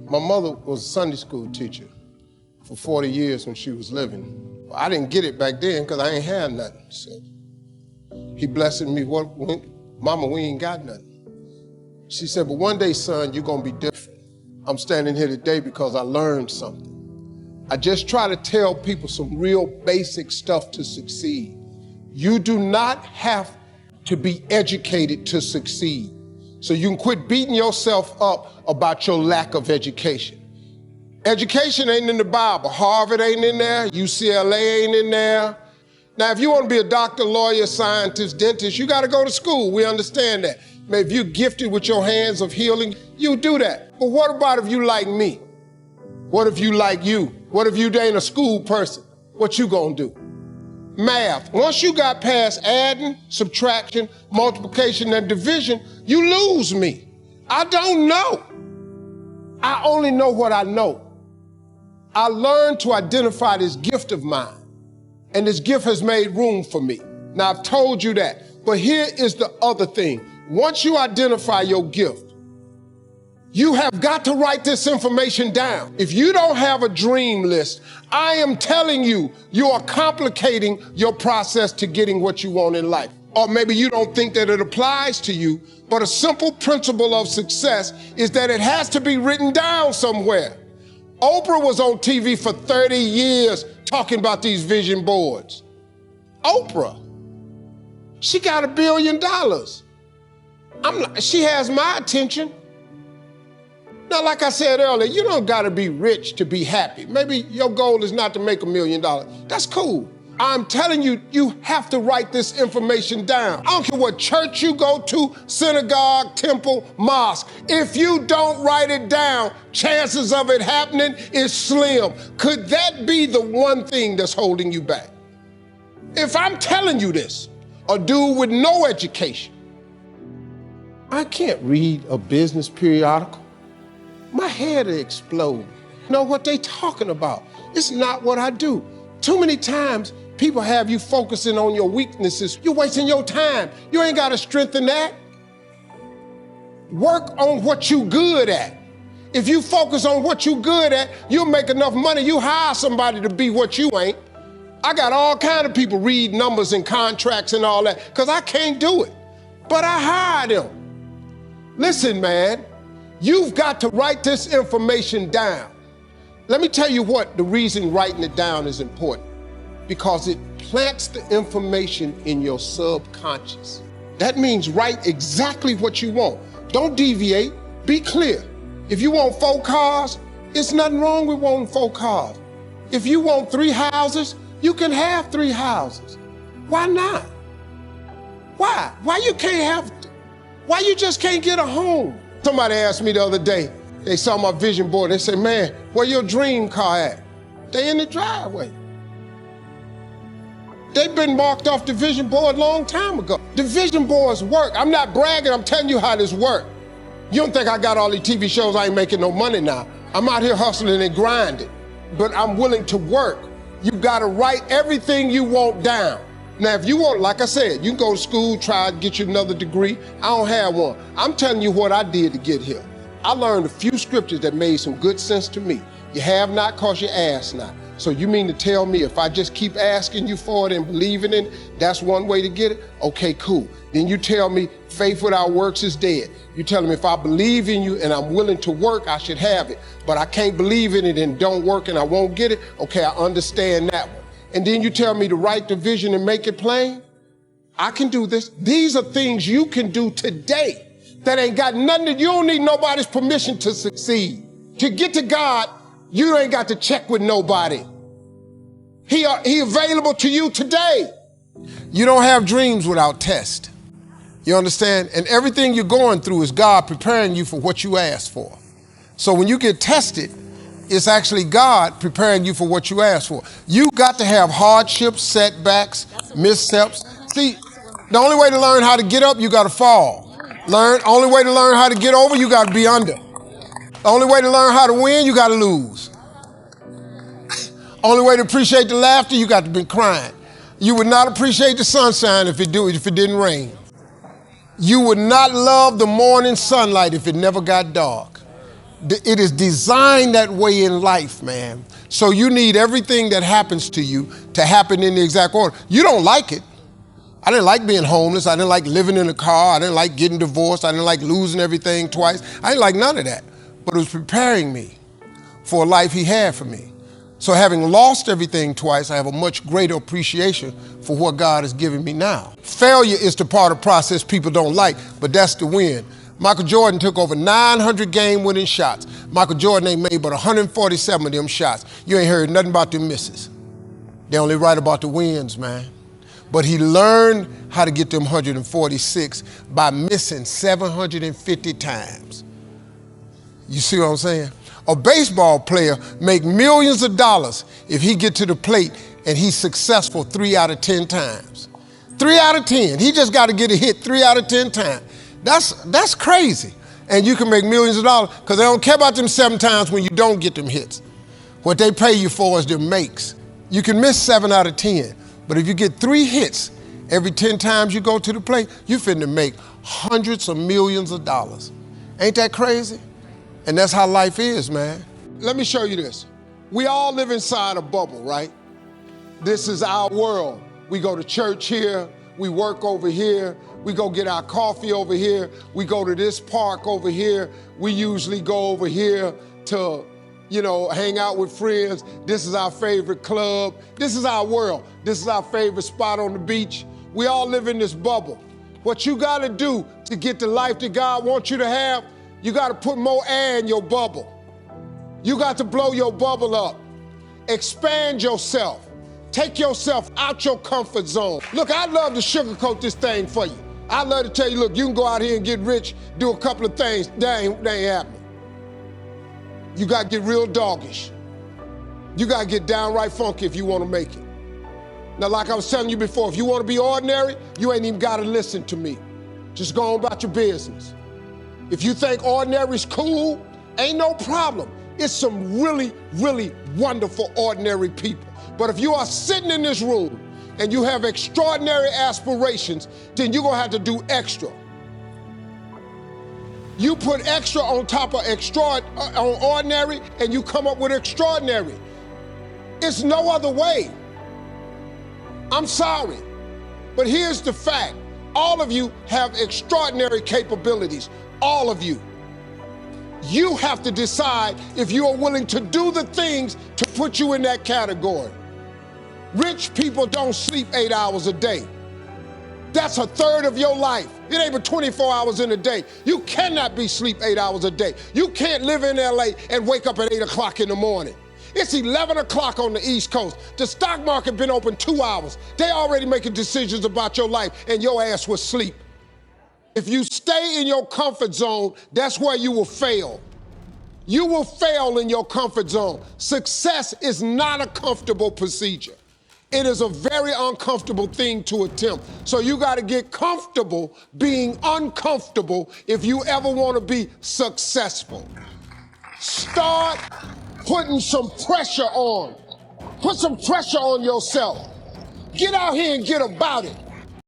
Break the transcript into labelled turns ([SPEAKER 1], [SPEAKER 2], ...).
[SPEAKER 1] My mother was a Sunday school teacher for 40 years when she was living. I didn't get it back then because I ain't had nothing. So he blessed me. Mama, we ain't got nothing. She said, but one day, son, you're going to be different. I'm standing here today because I learned something. I just try to tell people some real basic stuff to succeed. You do not have to be educated to succeed. So you can quit beating yourself up about your lack of education. Education ain't in the Bible. Harvard ain't in there. UCLA ain't in there. Now, if you want to be a doctor, lawyer, scientist, dentist, you got to go to school. We understand that. If you're gifted with your hands of healing, you do that. But what about if you like me? What if you like you? What if you ain't a school person? What you gonna do? Math. Once you got past adding, subtraction, multiplication, and division, you lose me. I don't know. I only know what I know. I learned to identify this gift of mine, and this gift has made room for me. Now, I've told you that, but here is the other thing. Once you identify your gift, you have got to write this information down. If you don't have a dream list, I am telling you, you are complicating your process to getting what you want in life. Or maybe you don't think that it applies to you, but a simple principle of success is that it has to be written down somewhere. Oprah was on TV for 30 years talking about these vision boards. Oprah, she got $1 billion. She has my attention. Now, like I said earlier, you don't gotta be rich to be happy. Maybe your goal is not to make $1 million. That's cool. I'm telling you, you have to write this information down. I don't care what church you go to, synagogue, temple, mosque. If you don't write it down, chances of it happening is slim. Could that be the one thing that's holding you back? If I'm telling you this, a dude with no education, I can't read a business periodical. My head will explode. You know what they talking about? It's not what I do. Too many times, people have you focusing on your weaknesses. You're wasting your time. You ain't got to strengthen that. Work on what you good at. If you focus on what you good at, you'll make enough money. You hire somebody to be what you ain't. I got all kind of people read numbers and contracts and all that because I can't do it. But I hire them. Listen, man. You've got to write this information down. Let me tell you what the reason writing it down is important. Because it plants the information in your subconscious. That means write exactly what you want. Don't deviate, be clear. If you want 4 cars, it's nothing wrong with wanting 4 cars. If you want 3 houses, you can have 3 houses. Why not? Why? Why you just can't get a home? Somebody asked me the other day, they saw my vision board, they said, man, where your dream car at? They in the driveway. They've been marked off the vision board a long time ago. The vision boards work. I'm not bragging, I'm telling you how this works. You don't think I got all these TV shows, I ain't making no money now. I'm out here hustling and grinding, but I'm willing to work. You gotta write everything you want down. Now, if you want, like I said, you can go to school, try to get you another degree. I don't have one. I'm telling you what I did to get here. I learned a few scriptures that made some good sense to me. You have not because you ask not. So you mean to tell me if I just keep asking you for it and believing in it, that's one way to get it? Okay, cool. Then you tell me faith without works is dead. You tell me if I believe in you and I'm willing to work, I should have it. But I can't believe in it and don't work and I won't get it. Okay, I understand that one. And then you tell me to write the vision and make it plain? I can do this. These are things you can do today that ain't got nothing you don't need nobody's permission to succeed. To get to God, you ain't got to check with nobody. He available to you today. You don't have dreams without test. You understand? And everything you're going through is God preparing you for what you asked for. So when you get tested, it's actually God preparing you for what you asked for. You got to have hardships, setbacks, missteps. See, the only way to learn how to get up, you got to fall. Only way to learn how to get over, you got to be under. The only way to learn how to win, you got to lose. Only way to appreciate the laughter, you got to be crying. You would not appreciate the sunshine if it didn't rain. You would not love the morning sunlight if it never got dark. It is designed that way in life, man. So you need everything that happens to you to happen in the exact order. You don't like it. I didn't like being homeless. I didn't like living in a car. I didn't like getting divorced. I didn't like losing everything twice. I didn't like none of that. But it was preparing me for a life he had for me. So having lost everything twice, I have a much greater appreciation for what God has given me now. Failure is the part of the process people don't like, but that's the win. Michael Jordan took over 900 game-winning shots. Michael Jordan ain't made but 147 of them shots. You ain't heard nothing about them misses. They only write about the wins, man. But he learned how to get them 146 by missing 750 times. You see what I'm saying? A baseball player make millions of dollars if he get to the plate and he's successful 3 out of 10 times. 3 out of 10. He just got to get a hit 3 out of 10 times. That's crazy. And you can make millions of dollars because they don't care about them 7 times when you don't get them hits. What they pay you for is them makes. You can miss 7 out of 10, but if you get 3 hits every 10 times you go to the plate, you finna make hundreds of millions of dollars. Ain't that crazy? And that's how life is, man. Let me show you this. We all live inside a bubble, right? This is our world. We go to church here, we work over here, we go get our coffee over here, we go to this park over here, we usually go over here to, hang out with friends. This is our favorite club. This is our world. This is our favorite spot on the beach. We all live in this bubble. What you gotta do to get the life that God wants you to have, you got to put more air in your bubble. You got to blow your bubble up. Expand yourself. Take yourself out your comfort zone. Look, I'd love to sugarcoat this thing for you. I'd love to tell you, look, you can go out here and get rich, do a couple of things. That ain't happening. You got to get real doggish. You got to get downright funky if you want to make it. Now, like I was telling you before, if you want to be ordinary, you ain't even got to listen to me. Just go on about your business. If you think ordinary's cool, ain't no problem. It's some really, really wonderful ordinary people. But if you are sitting in this room and you have extraordinary aspirations, then you're gonna have to do extra. You put extra on top of on ordinary and you come up with extraordinary. It's no other way. I'm sorry, but here's the fact. All of you have extraordinary capabilities. All of you. You have to decide if you are willing to do the things to put you in that category. Rich people don't sleep 8 hours a day. That's a third of your life. It ain't but 24 hours in a day. You cannot be sleep 8 hours a day. You can't live in LA and wake up at 8 o'clock in the morning. It's 11 o'clock on the East Coast. The stock market been open 2 hours. They already making decisions about your life and your ass will sleep. If you stay in your comfort zone, that's where you will fail. You will fail in your comfort zone. Success is not a comfortable procedure. It is a very uncomfortable thing to attempt. So you got to get comfortable being uncomfortable if you ever want to be successful. Start putting some pressure on. Put some pressure on yourself. Get out here and get about it.